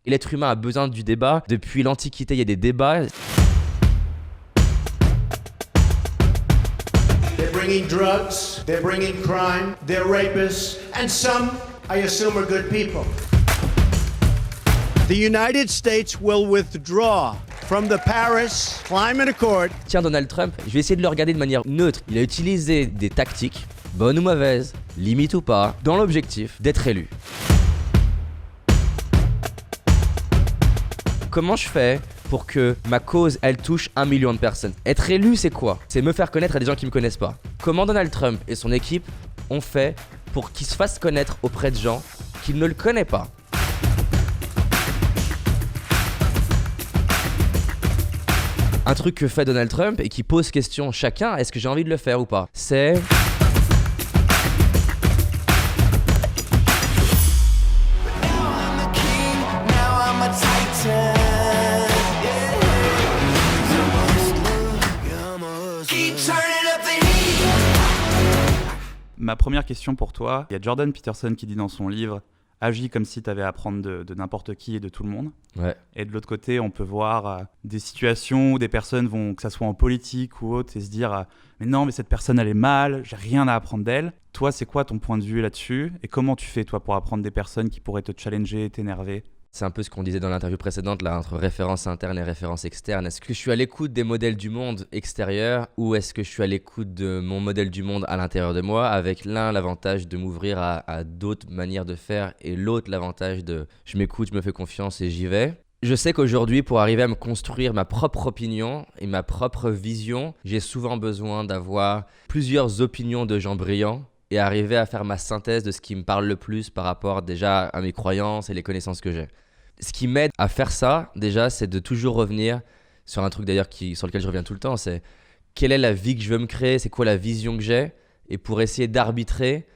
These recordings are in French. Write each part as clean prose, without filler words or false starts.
Et l'être humain a besoin du débat. Depuis l'Antiquité, il y a des débats. They're bringing drugs, they're bringing crime, they're rapists, and some, I assume, are good people. The United States will withdraw from the Paris Climate Accord. Tiens, Donald Trump, je vais essayer de le regarder de manière neutre. Il a utilisé des tactiques, bonnes ou mauvaises, limite ou pas, dans l'objectif d'être élu. Comment je fais pour que ma cause, elle touche 1 million de personnes? Être élu, c'est quoi? C'est me faire connaître à des gens qui me connaissent pas. Comment Donald Trump et son équipe ont fait pour qu'il se fasse connaître auprès de gens qu'il ne le connaît pas? Un truc que fait Donald Trump et qui pose question chacun, est-ce que j'ai envie de le faire ou pas? C'est... Ma première question pour toi, il y a Jordan Peterson qui dit dans son livre « Agis comme si tu avais à apprendre de n'importe qui et de tout le monde ». Ouais. Et de l'autre côté, on peut voir des situations où des personnes vont, que ça soit en politique ou autre, et se dire « Mais non, mais cette personne, elle est mal, j'ai rien à apprendre d'elle ». Toi, c'est quoi ton point de vue là-dessus? Et comment tu fais, toi, pour apprendre des personnes qui pourraient te challenger et t'énerver? C'est un peu ce qu'on disait dans l'interview précédente, là, entre référence interne et référence externe. Est-ce que je suis à l'écoute des modèles du monde extérieur ou est-ce que je suis à l'écoute de mon modèle du monde à l'intérieur de moi, avec l'un l'avantage de m'ouvrir à d'autres manières de faire et l'autre l'avantage de je m'écoute, je me fais confiance et j'y vais. Je sais qu'aujourd'hui, pour arriver à me construire ma propre opinion et ma propre vision, j'ai souvent besoin d'avoir plusieurs opinions de gens brillants et arriver à faire ma synthèse de ce qui me parle le plus par rapport déjà à mes croyances et les connaissances que j'ai. Ce qui m'aide à faire ça, déjà, c'est de toujours revenir sur un truc d'ailleurs sur lequel je reviens tout le temps, c'est quelle est la vie que je veux me créer, c'est quoi la vision que j'ai, et pour essayer d'arbitrer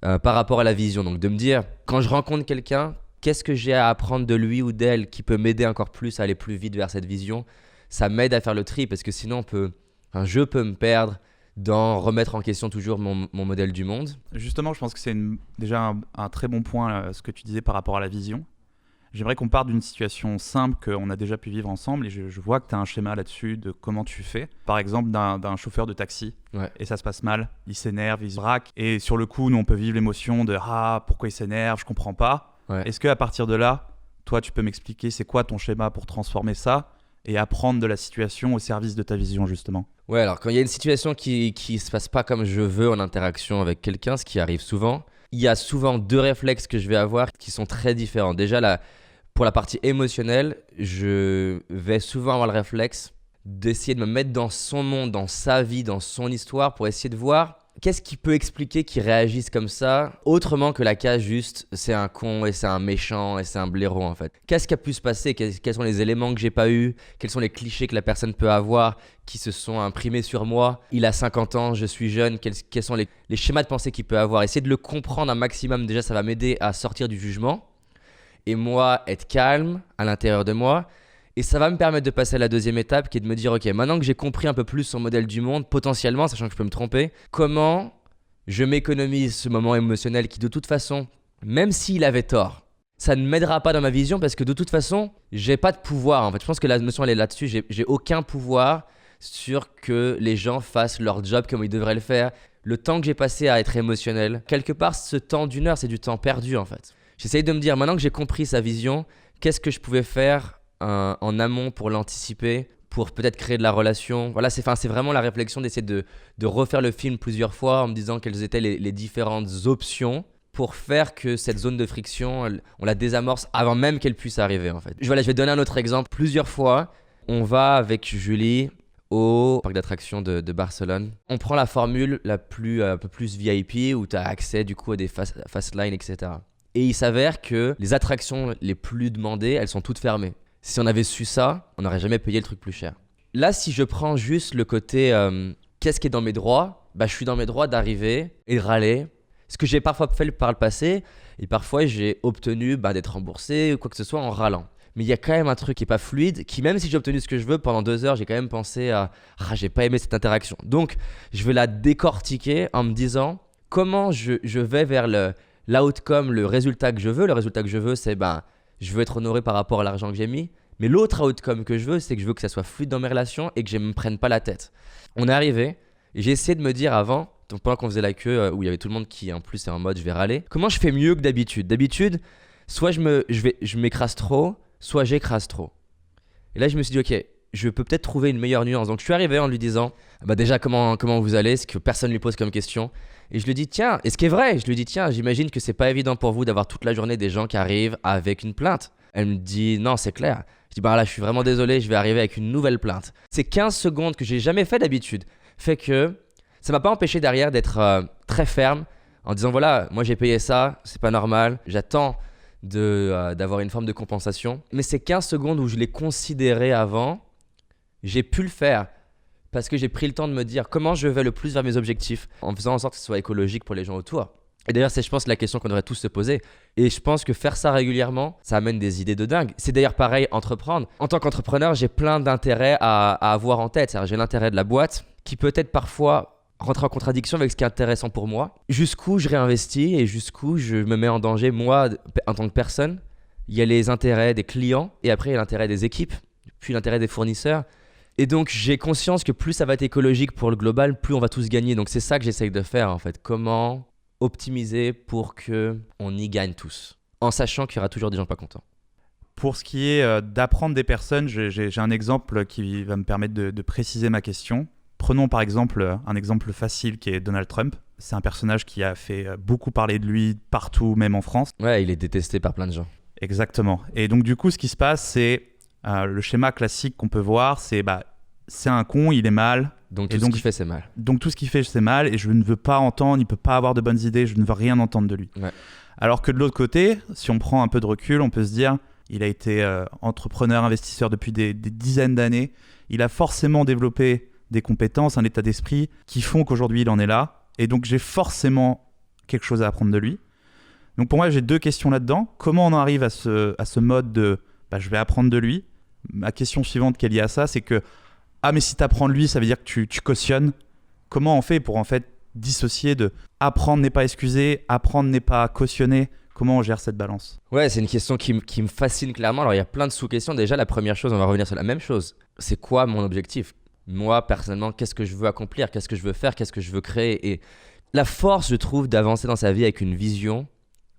par rapport à la vision. Donc de me dire, quand je rencontre quelqu'un, qu'est-ce que j'ai à apprendre de lui ou d'elle qui peut m'aider encore plus à aller plus vite vers cette vision? Ça m'aide à faire le tri parce que sinon je peux me perdre dans remettre en question toujours mon modèle du monde. Justement, je pense que c'est déjà un très bon point, ce que tu disais par rapport à la vision. J'aimerais qu'on parte d'une situation simple qu'on a déjà pu vivre ensemble et je vois que tu as un schéma là-dessus de comment tu fais. Par exemple, d'un chauffeur de taxi et ça se passe mal, il s'énerve, il se braque et sur le coup, nous on peut vivre l'émotion de « Ah, pourquoi il s'énerve, je comprends pas ». Est-ce qu'à partir de là, toi tu peux m'expliquer c'est quoi ton schéma pour transformer ça et apprendre de la situation au service de ta vision justement? Ouais, alors quand il y a une situation qui se passe pas comme je veux en interaction avec quelqu'un, ce qui arrive souvent, il y a souvent 2 réflexes que je vais avoir qui sont très différents. Déjà, pour la partie émotionnelle, je vais souvent avoir le réflexe d'essayer de me mettre dans son monde, dans sa vie, dans son histoire pour essayer de voir qu'est-ce qui peut expliquer qu'il réagisse comme ça autrement que la case juste c'est un con et c'est un méchant et c'est un blaireau en fait. Qu'est-ce qui a pu se passer? Quels sont les éléments que j'ai pas eu? Quels sont les clichés que la personne peut avoir qui se sont imprimés sur moi? Il a 50 ans, je suis jeune, quels sont les schémas de pensée qu'il peut avoir? Essayer de le comprendre un maximum, déjà ça va m'aider à sortir du jugement et moi être calme à l'intérieur de moi. Et ça va me permettre de passer à la deuxième étape qui est de me dire ok, maintenant que j'ai compris un peu plus son modèle du monde, potentiellement, sachant que je peux me tromper, comment je m'économise ce moment émotionnel qui de toute façon, même s'il avait tort, ça ne m'aidera pas dans ma vision parce que de toute façon, j'ai pas de pouvoir en fait. Je pense que la notion elle est là-dessus, j'ai aucun pouvoir sur que les gens fassent leur job comme ils devraient le faire. Le temps que j'ai passé à être émotionnel, quelque part ce temps d'1 heure c'est du temps perdu en fait. J'essaye de me dire maintenant que j'ai compris sa vision, qu'est-ce que je pouvais faire en amont pour l'anticiper, pour peut-être créer de la relation. Voilà, c'est vraiment la réflexion d'essayer de refaire le film plusieurs fois en me disant quelles étaient les différentes options pour faire que cette zone de friction, on la désamorce avant même qu'elle puisse arriver en fait. Voilà, je vais donner un autre exemple. Plusieurs fois, on va avec Julie au parc d'attractions de Barcelone. On prend la formule un peu plus VIP où tu as accès du coup à des fast lines, etc. Et il s'avère que les attractions les plus demandées, elles sont toutes fermées. Si on avait su ça, on n'aurait jamais payé le truc plus cher. Là, si je prends juste le côté qu'est-ce qui est dans mes droits, je suis dans mes droits d'arriver et de râler. Ce que j'ai parfois fait par le passé, et parfois j'ai obtenu d'être remboursé ou quoi que ce soit en râlant. Mais il y a quand même un truc qui n'est pas fluide, qui même si j'ai obtenu ce que je veux, pendant 2 heures, j'ai quand même pensé à « Ah, j'ai pas aimé cette interaction ». Donc, je vais la décortiquer en me disant comment je vais vers l'outcome, le résultat que je veux. Le résultat que je veux, c'est je veux être honoré par rapport à l'argent que j'ai mis. Mais l'autre outcome que je veux, c'est que je veux que ça soit fluide dans mes relations et que je ne me prenne pas la tête. On est arrivé et j'ai essayé de me dire avant, donc pendant qu'on faisait la queue où il y avait tout le monde qui en plus est en mode je vais râler, comment je fais mieux que d'habitude. D'habitude, soit je m'écrase trop, soit j'écrase trop. Et là je me suis dit ok, je peux peut-être trouver une meilleure nuance. Donc je suis arrivé en lui disant déjà comment vous allez, ce que personne lui pose comme question. Et je lui dis tiens, et ce qui est vrai, je lui dis tiens, j'imagine que c'est pas évident pour vous d'avoir toute la journée des gens qui arrivent avec une plainte. Elle me dit non, c'est clair. Je dis là je suis vraiment désolé, je vais arriver avec une nouvelle plainte. C'est 15 secondes que j'ai jamais fait d'habitude. Fait que ça m'a pas empêché derrière d'être très ferme en disant voilà, moi j'ai payé ça, c'est pas normal, j'attends d'avoir une forme de compensation. Mais ces 15 secondes où je l'ai considéré avant, j'ai pu le faire parce que j'ai pris le temps de me dire comment je vais le plus vers mes objectifs en faisant en sorte que ce soit écologique pour les gens autour. Et d'ailleurs, c'est je pense la question qu'on devrait tous se poser. Et je pense que faire ça régulièrement, ça amène des idées de dingue. C'est d'ailleurs pareil, entreprendre. En tant qu'entrepreneur, j'ai plein d'intérêts à avoir en tête. C'est-à-dire, j'ai l'intérêt de la boîte qui peut-être parfois rentre en contradiction avec ce qui est intéressant pour moi. Jusqu'où je réinvestis et jusqu'où je me mets en danger, moi, en tant que personne. Il y a les intérêts des clients et après, il y a l'intérêt des équipes, puis l'intérêt des fournisseurs. Et donc, j'ai conscience que plus ça va être écologique pour le global, plus on va tous gagner. Donc, c'est ça que j'essaye de faire, en fait. Comment optimiser pour qu'on y gagne tous, en sachant qu'il y aura toujours des gens pas contents. Pour ce qui est d'apprendre des personnes, j'ai un exemple qui va me permettre de préciser ma question. Prenons par exemple un exemple facile qui est Donald Trump. C'est un personnage qui a fait beaucoup parler de lui partout, même en France. Ouais, il est détesté par plein de gens. Exactement. Et donc du coup, ce qui se passe, c'est le schéma classique qu'on peut voir, c'est un con, il est mal. Donc tout ce qu'il fait, c'est mal. Donc tout ce qu'il fait, c'est mal et je ne veux pas entendre, il ne peut pas avoir de bonnes idées, je ne veux rien entendre de lui. Ouais. Alors que de l'autre côté, si on prend un peu de recul, on peut se dire, il a été entrepreneur, investisseur depuis des dizaines d'années, il a forcément développé des compétences, un état d'esprit qui font qu'aujourd'hui il en est là. Et donc j'ai forcément quelque chose à apprendre de lui. Donc pour moi, j'ai deux questions là-dedans. Comment on en arrive à ce mode de je vais apprendre de lui. Ma question suivante qui est liée à ça, c'est que mais si tu apprends de lui, ça veut dire que tu cautionnes. Comment on fait pour en fait dissocier de apprendre n'est pas excuser, apprendre n'est pas cautionner? Comment on gère cette balance? Ouais, c'est une question qui me fascine clairement. Alors il y a plein de sous-questions. Déjà, la première chose, on va revenir sur la même chose. C'est quoi mon objectif? Moi, personnellement, qu'est-ce que je veux accomplir? Qu'est-ce que je veux faire? Qu'est-ce que je veux créer? Et la force, je trouve, d'avancer dans sa vie avec une vision,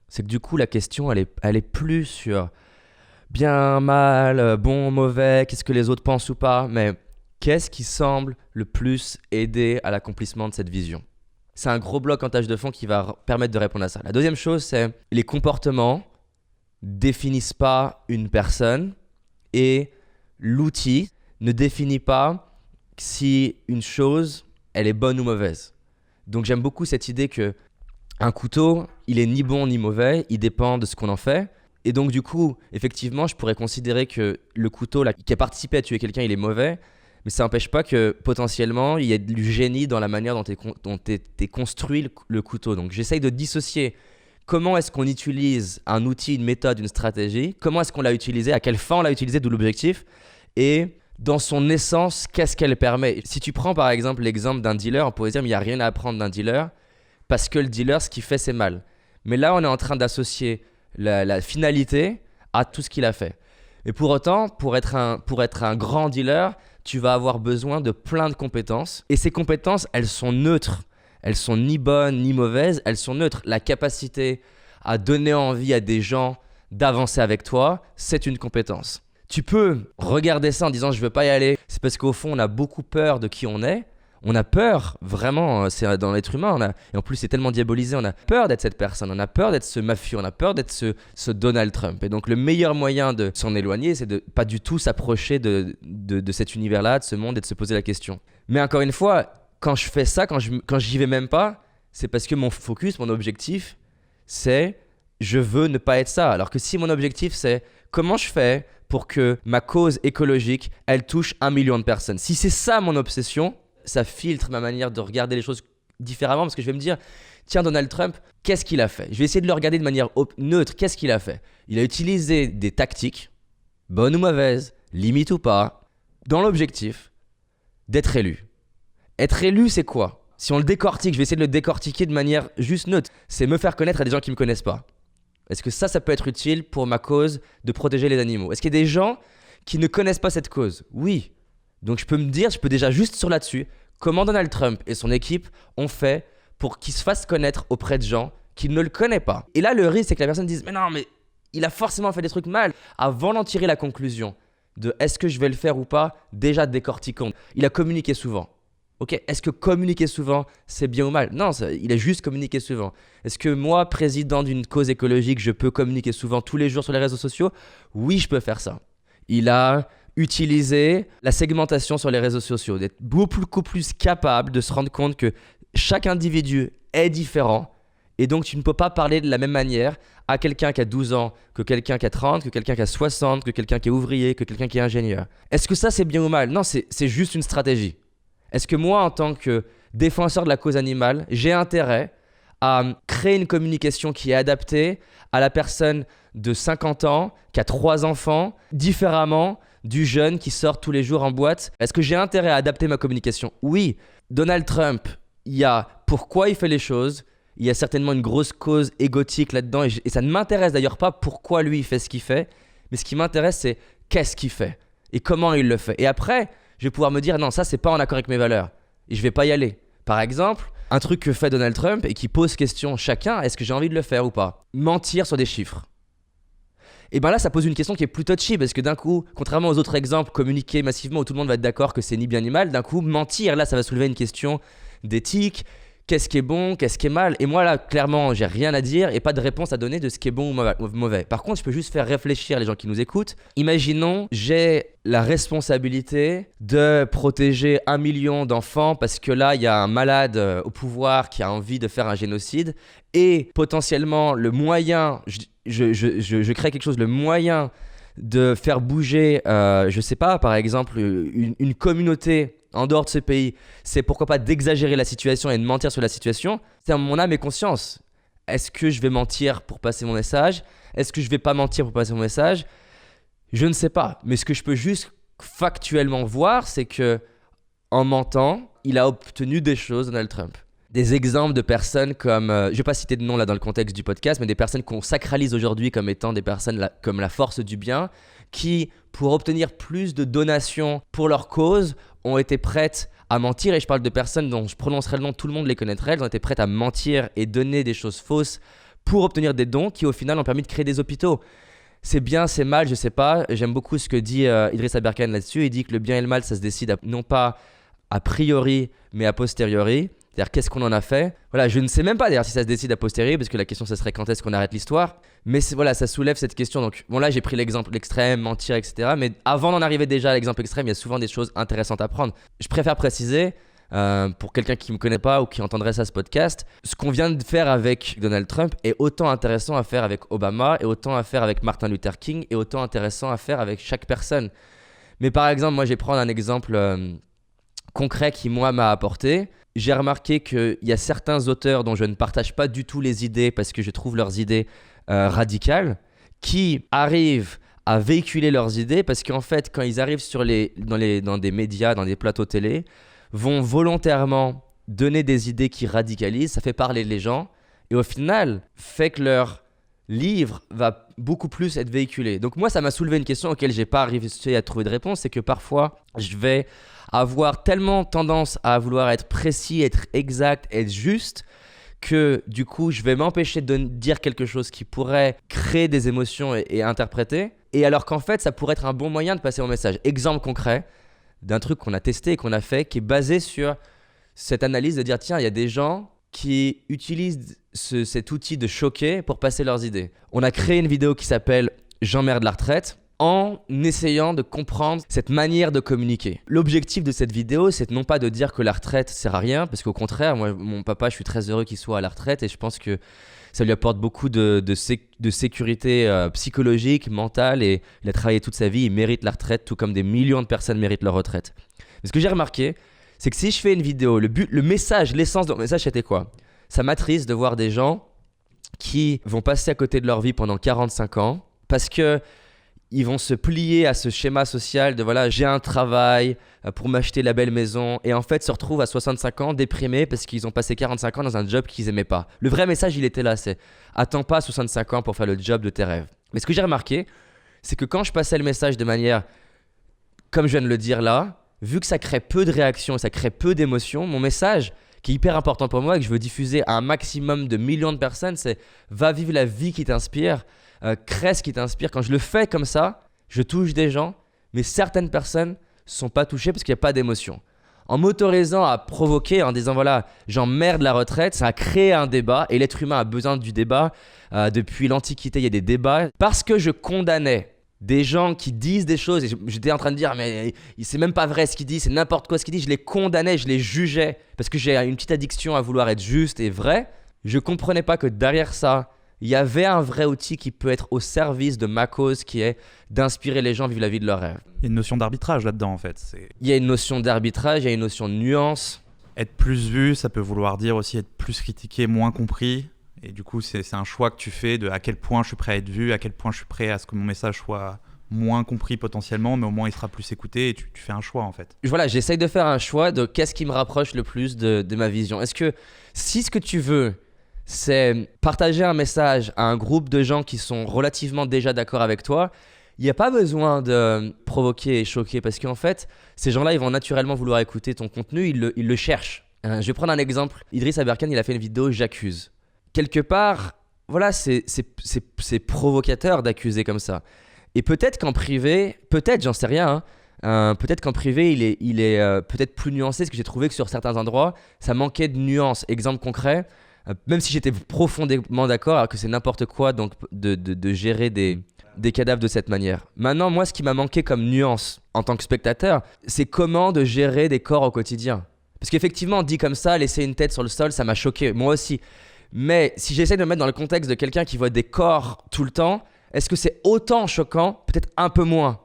c'est que du coup, la question, elle est plus sur bien, mal, bon, mauvais, qu'est-ce que les autres pensent ou pas, mais qu'est-ce qui semble le plus aider à l'accomplissement de cette vision? C'est un gros bloc en tâche de fond qui va permettre de répondre à ça. La deuxième chose, c'est les comportements définissent pas une personne et l'outil ne définit pas si une chose, elle est bonne ou mauvaise. Donc j'aime beaucoup cette idée que un couteau, il est ni bon ni mauvais, il dépend de ce qu'on en fait. Et donc du coup, effectivement, je pourrais considérer que le couteau là, qui a participé à tuer quelqu'un, il est mauvais, mais ça n'empêche pas que potentiellement, il y a du génie dans la manière dont est construit le couteau. Donc j'essaye de dissocier comment est-ce qu'on utilise un outil, une méthode, une stratégie, comment est-ce qu'on l'a utilisé, à quelle fin on l'a utilisé, d'où l'objectif, et dans son essence, qu'est-ce qu'elle permet. Si tu prends par exemple l'exemple d'un dealer, on pourrait dire qu'il n'y a rien à apprendre d'un dealer, parce que le dealer, ce qu'il fait, c'est mal. Mais là, on est en train d'associer la finalité à tout ce qu'il a fait. Et pour autant, pour être un grand dealer, tu vas avoir besoin de plein de compétences. Et ces compétences, elles sont neutres. Elles sont ni bonnes ni mauvaises, elles sont neutres. La capacité à donner envie à des gens d'avancer avec toi, c'est une compétence. Tu peux regarder ça en disant « je ne veux pas y aller ». C'est parce qu'au fond, on a beaucoup peur de qui on est. On a peur, vraiment, c'est dans l'être humain. Et en plus, c'est tellement diabolisé. On a peur d'être cette personne. On a peur d'être ce mafieux. On a peur d'être ce Donald Trump. Et donc, le meilleur moyen de s'en éloigner, c'est de pas du tout s'approcher de cet univers-là, de ce monde et de se poser la question. Mais encore une fois, quand je fais ça, quand j'y vais même pas, c'est parce que mon focus, mon objectif, c'est je veux ne pas être ça. Alors que si mon objectif, c'est comment je fais pour que ma cause écologique, elle touche 1 million de personnes. Si c'est ça mon obsession, ça filtre ma manière de regarder les choses différemment parce que je vais me dire, tiens, Donald Trump, qu'est-ce qu'il a fait? Je vais essayer de le regarder de manière neutre. Qu'est-ce qu'il a fait? Il a utilisé des tactiques, bonnes ou mauvaises, limites ou pas, dans l'objectif d'être élu. Être élu, c'est quoi? Si on le décortique, je vais essayer de le décortiquer de manière juste neutre. C'est me faire connaître à des gens qui ne me connaissent pas. Est-ce que ça peut être utile pour ma cause de protéger les animaux? Est-ce qu'il y a des gens qui ne connaissent pas cette cause? Oui. Donc je peux déjà juste sur là-dessus, comment Donald Trump et son équipe ont fait pour qu'il se fasse connaître auprès de gens qui ne le connaissent pas. Et là, le risque, c'est que la personne dise « Mais non, mais il a forcément fait des trucs mal ». Avant d'en tirer la conclusion de « Est-ce que je vais le faire ou pas ?» déjà décortiquons. Il a communiqué souvent. Ok, est-ce que communiquer souvent, c'est bien ou mal? Non, il a juste communiqué souvent. Est-ce que moi, président d'une cause écologique, je peux communiquer souvent tous les jours sur les réseaux sociaux? Oui, je peux faire ça. Il a utilisé la segmentation sur les réseaux sociaux, d'être beaucoup plus capable de se rendre compte que chaque individu est différent et donc tu ne peux pas parler de la même manière à quelqu'un qui a 12 ans que quelqu'un qui a 30, que quelqu'un qui a 60, que quelqu'un qui est ouvrier, que quelqu'un qui est ingénieur. Est-ce que ça, c'est bien ou mal? Non, c'est juste une stratégie. Est-ce que moi, en tant que défenseur de la cause animale, j'ai intérêt à créer une communication qui est adaptée à la personne de 50 ans, qui a 3 enfants, différemment du jeune qui sort tous les jours en boîte? Est-ce que j'ai intérêt à adapter ma communication? Oui. Donald Trump, il y a pourquoi il fait les choses, il y a certainement une grosse cause égotique là-dedans et ça ne m'intéresse d'ailleurs pas pourquoi lui il fait ce qu'il fait, mais ce qui m'intéresse c'est qu'est-ce qu'il fait et comment il le fait. Et après, je vais pouvoir me dire non, ça c'est pas en accord avec mes valeurs et je vais pas y aller. Par exemple, un truc que fait Donald Trump et qui pose question chacun, est-ce que j'ai envie de le faire ou pas? Mentir sur des chiffres. Et bien là, ça pose une question qui est plus touchy parce que d'un coup, contrairement aux autres exemples, communiquer massivement où tout le monde va être d'accord que c'est ni bien ni mal, d'un coup, mentir, là, ça va soulever une question d'éthique. Qu'est-ce qui est bon, qu'est-ce qui est mal? Et moi là, clairement, j'ai rien à dire et pas de réponse à donner de ce qui est bon ou mauvais. Par contre, je peux juste faire réfléchir les gens qui nous écoutent. Imaginons, j'ai la responsabilité de protéger 1 million d'enfants parce que là, il y a un malade au pouvoir qui a envie de faire un génocide et potentiellement le moyen, je crée quelque chose, le moyen de faire bouger, je sais pas, par exemple, une communauté en dehors de ce pays, c'est pourquoi pas d'exagérer la situation et de mentir sur la situation. C'est à mon âme et conscience. Est-ce que je vais mentir pour passer mon message? Est-ce que je vais pas mentir pour passer mon message? Je ne sais pas. Mais ce que je peux juste factuellement voir, c'est que en mentant, il a obtenu des choses, Donald Trump. Des exemples de personnes comme, je ne vais pas citer de nom là dans le contexte du podcast, mais des personnes qu'on sacralise aujourd'hui comme étant des personnes comme la force du bien, qui, pour obtenir plus de donations pour leur cause, ont été prêtes à mentir. Et je parle de personnes dont je prononcerai le nom, tout le monde les connaîtrait. Elles ont été prêtes à mentir et donner des choses fausses pour obtenir des dons qui, au final, ont permis de créer des hôpitaux. C'est bien, c'est mal, je sais pas. J'aime beaucoup ce que dit Idriss Aberkan là-dessus. Il dit que le bien et le mal, ça se décide non pas a priori, mais a posteriori. C'est-à-dire, qu'est-ce qu'on en a fait? Voilà, je ne sais même pas d'ailleurs si ça se décide a posteriori, parce que la question, ce serait quand est-ce qu'on arrête l'histoire. Mais voilà, ça soulève cette question. Donc, bon, là, j'ai pris l'exemple extrême, mentir, etc. Mais avant d'en arriver déjà à l'exemple extrême, il y a souvent des choses intéressantes à prendre. Je préfère préciser, pour quelqu'un qui ne me connaît pas ou qui entendrait ça, ce podcast, ce qu'on vient de faire avec Donald Trump est autant intéressant à faire avec Obama, et autant à faire avec Martin Luther King, et autant intéressant à faire avec chaque personne. Mais par exemple, moi, je vais prendre un exemple concret qui, moi, m'a apporté. J'ai remarqué qu'il y a certains auteurs dont je ne partage pas du tout les idées parce que je trouve leurs idées radicales, qui arrivent à véhiculer leurs idées parce qu'en fait, quand ils arrivent dans des médias, dans des plateaux télé, vont volontairement donner des idées qui radicalisent, ça fait parler les gens et au final, fait que leur livre va beaucoup plus être véhiculé. Donc moi, ça m'a soulevé une question auquel j'ai pas réussi à trouver de réponse, c'est que parfois, je vais avoir tellement tendance à vouloir être précis, être exact, être juste, que du coup, je vais m'empêcher de dire quelque chose qui pourrait créer des émotions et interpréter, et alors qu'en fait, ça pourrait être un bon moyen de passer mon message. Exemple concret d'un truc qu'on a testé et qu'on a fait, qui est basé sur cette analyse de dire, tiens, il y a des gens qui utilisent cet outil de choquer pour passer leurs idées. On a créé une vidéo qui s'appelle « J'emmerde la retraite », en essayant de comprendre cette manière de communiquer. L'objectif de cette vidéo, c'est non pas de dire que la retraite sert à rien, parce qu'au contraire, moi, mon papa, je suis très heureux qu'il soit à la retraite et je pense que ça lui apporte beaucoup de sécurité psychologique, mentale, et il a travaillé toute sa vie, il mérite la retraite, tout comme des millions de personnes méritent leur retraite. Mais ce que j'ai remarqué, c'est que si je fais une vidéo, le message, l'essence de mon message, c'était quoi? Ça m'attriste de voir des gens qui vont passer à côté de leur vie pendant 45 ans parce que ils vont se plier à ce schéma social de voilà, j'ai un travail pour m'acheter la belle maison et en fait se retrouvent à 65 ans déprimés parce qu'ils ont passé 45 ans dans un job qu'ils aimaient pas. Le vrai message, il était là, c'est attends pas 65 ans pour faire le job de tes rêves. Mais ce que j'ai remarqué, c'est que quand je passais le message de manière, comme je viens de le dire là, vu que ça crée peu de réactions, ça crée peu d'émotions, mon message qui est hyper important pour moi et que je veux diffuser à un maximum de millions de personnes, c'est va vivre la vie qui t'inspire, crée ce qui t'inspire. Quand je le fais comme ça, je touche des gens, mais certaines personnes ne sont pas touchées parce qu'il n'y a pas d'émotion. En m'autorisant à provoquer, en disant voilà, j'emmerde la retraite, ça a créé un débat et l'être humain a besoin du débat. Depuis l'Antiquité, il y a des débats. Parce que je condamnais des gens qui disent des choses et j'étais en train de dire mais c'est même pas vrai ce qu'ils disent, c'est n'importe quoi ce qu'ils disent, je les condamnais, je les jugeais parce que j'ai une petite addiction à vouloir être juste et vrai. Je comprenais pas que derrière ça, il y avait un vrai outil qui peut être au service de ma cause qui est d'inspirer les gens à vivre la vie de leurs rêves. Il y a une notion d'arbitrage là-dedans en fait. Il y a une notion d'arbitrage, il y a une notion de nuance. Être plus vu, ça peut vouloir dire aussi être plus critiqué, moins compris. Et du coup, c'est un choix que tu fais de à quel point je suis prêt à être vu, à quel point je suis prêt à ce que mon message soit moins compris potentiellement, mais au moins il sera plus écouté et tu fais un choix en fait. Voilà, j'essaye de faire un choix de qu'est-ce qui me rapproche le plus de ma vision. Est-ce que si ce que tu veux, c'est partager un message à un groupe de gens qui sont relativement déjà d'accord avec toi, il n'y a pas besoin de provoquer et choquer parce qu'en fait, ces gens-là, ils vont naturellement vouloir écouter ton contenu, ils le cherchent. Je vais prendre un exemple. Idriss Aberkan, il a fait une vidéo « J'accuse ». Quelque part, voilà, c'est provocateur d'accuser comme ça. Et peut-être qu'en privé, j'en sais rien, peut-être qu'en privé, il est peut-être plus nuancé, parce que j'ai trouvé que sur certains endroits, ça manquait de nuance. Exemple concret, même si j'étais profondément d'accord, alors que c'est n'importe quoi donc de gérer des cadavres de cette manière. Maintenant, moi, ce qui m'a manqué comme nuance en tant que spectateur, c'est comment de gérer des corps au quotidien. Parce qu'effectivement, dit comme ça, laisser une tête sur le sol, ça m'a choqué, moi aussi. Mais si j'essaie de me mettre dans le contexte de quelqu'un qui voit des corps tout le temps, est-ce que c'est autant choquant? Peut-être un peu moins.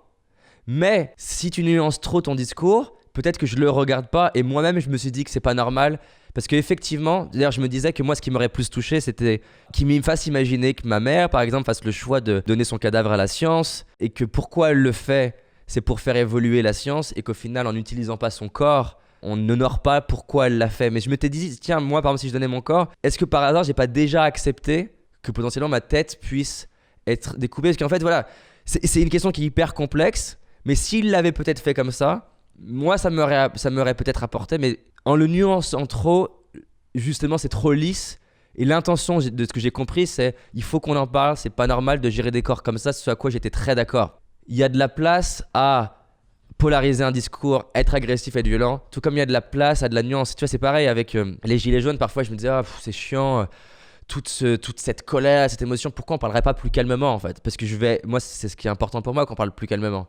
Mais si tu nuances trop ton discours, peut-être que je le regarde pas et moi-même je me suis dit que c'est pas normal parce qu'effectivement, d'ailleurs je me disais que moi ce qui m'aurait plus touché c'était qu'il me fasse imaginer que ma mère par exemple fasse le choix de donner son cadavre à la science et que pourquoi elle le fait, c'est pour faire évoluer la science et qu'au final en n'utilisant pas son corps, on n'honore pas pourquoi elle l'a fait. Mais je m'étais dit, tiens, moi, par exemple, si je donnais mon corps, est-ce que par hasard, j'ai pas déjà accepté que potentiellement ma tête puisse être découpée? Parce qu'en fait, voilà, c'est une question qui est hyper complexe. Mais s'il l'avait peut-être fait comme ça, moi, ça m'aurait peut-être apporté. Mais en le nuançant trop, justement, c'est trop lisse. Et l'intention de ce que j'ai compris, c'est il faut qu'on en parle. C'est pas normal de gérer des corps comme ça, ce à quoi j'étais très d'accord. Il y a de la place à polariser un discours, être agressif, être violent, tout comme il y a de la place à de la nuance. Tu vois, c'est pareil avec les gilets jaunes. Parfois, je me disais, c'est chiant, toute cette colère, cette émotion. Pourquoi on parlerait pas plus calmement en fait? Parce que moi, c'est ce qui est important pour moi qu'on parle plus calmement.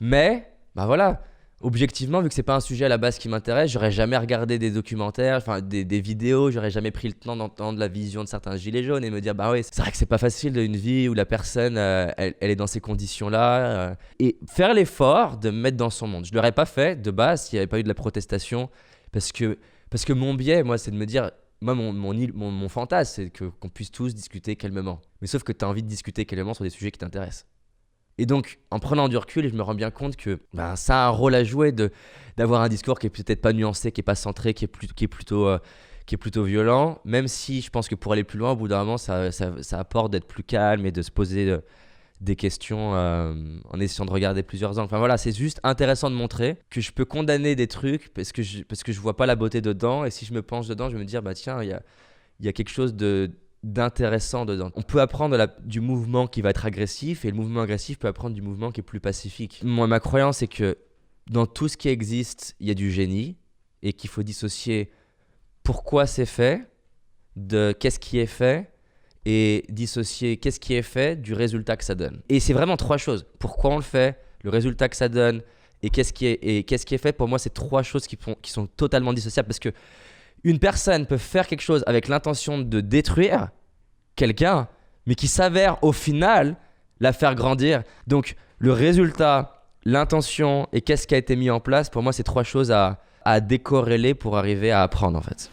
Mais, bah voilà, objectivement, vu que c'est pas un sujet à la base qui m'intéresse, j'aurais jamais regardé des documentaires, enfin des vidéos, j'aurais jamais pris le temps d'entendre la vision de certains gilets jaunes et me dire bah oui, c'est vrai que c'est pas facile d'une vie où la personne elle est dans ces conditions-là et faire l'effort de me mettre dans son monde. Je l'aurais pas fait de base s'il n'y avait pas eu de la protestation parce que mon biais, moi, c'est de me dire moi mon fantasme, c'est qu'on puisse tous discuter calmement. Mais sauf que tu as envie de discuter calmement sur des sujets qui t'intéressent. Et donc, en prenant du recul, je me rends bien compte que ça a un rôle à jouer d'avoir un discours qui est peut-être pas nuancé, qui est pas centré, qui est plutôt violent. Même si je pense que pour aller plus loin, au bout d'un moment, ça apporte d'être plus calme et de se poser des questions en essayant de regarder plusieurs angles. Enfin voilà, c'est juste intéressant de montrer que je peux condamner des trucs parce que je vois pas la beauté dedans. Et si je me penche dedans, je vais me dire tiens, il y a quelque chose d'intéressant dedans. On peut apprendre du mouvement qui va être agressif et le mouvement agressif peut apprendre du mouvement qui est plus pacifique. Moi, ma croyance, c'est que dans tout ce qui existe, il y a du génie et qu'il faut dissocier pourquoi c'est fait de qu'est-ce qui est fait et dissocier qu'est-ce qui est fait du résultat que ça donne. Et c'est vraiment trois choses. Pourquoi on le fait, le résultat que ça donne et qu'est-ce qui est fait. Pour moi, c'est trois choses qui sont totalement dissociables parce que une personne peut faire quelque chose avec l'intention de détruire quelqu'un, mais qui s'avère au final la faire grandir. Donc le résultat, l'intention et qu'est-ce qui a été mis en place, pour moi, c'est trois choses à décorréler pour arriver à apprendre en fait.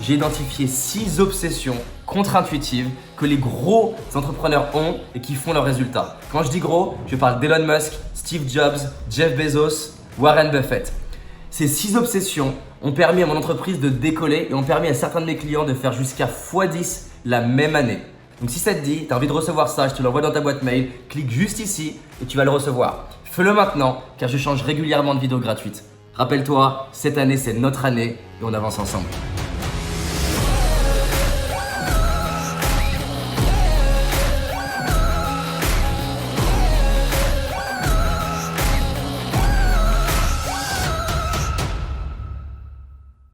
j'ai identifié 6 obsessions contre-intuitives que les gros entrepreneurs ont et qui font leurs résultats. Quand je dis gros, je parle d'Elon Musk, Steve Jobs, Jeff Bezos, Warren Buffett. Ces 6 obsessions ont permis à mon entreprise de décoller et ont permis à certains de mes clients de faire jusqu'à x10 la même année. Donc si ça te dit, tu as envie de recevoir ça, je te l'envoie dans ta boîte mail, clique juste ici et tu vas le recevoir. Fais-le maintenant car je change régulièrement de vidéos gratuites. Rappelle-toi, cette année c'est notre année et on avance ensemble.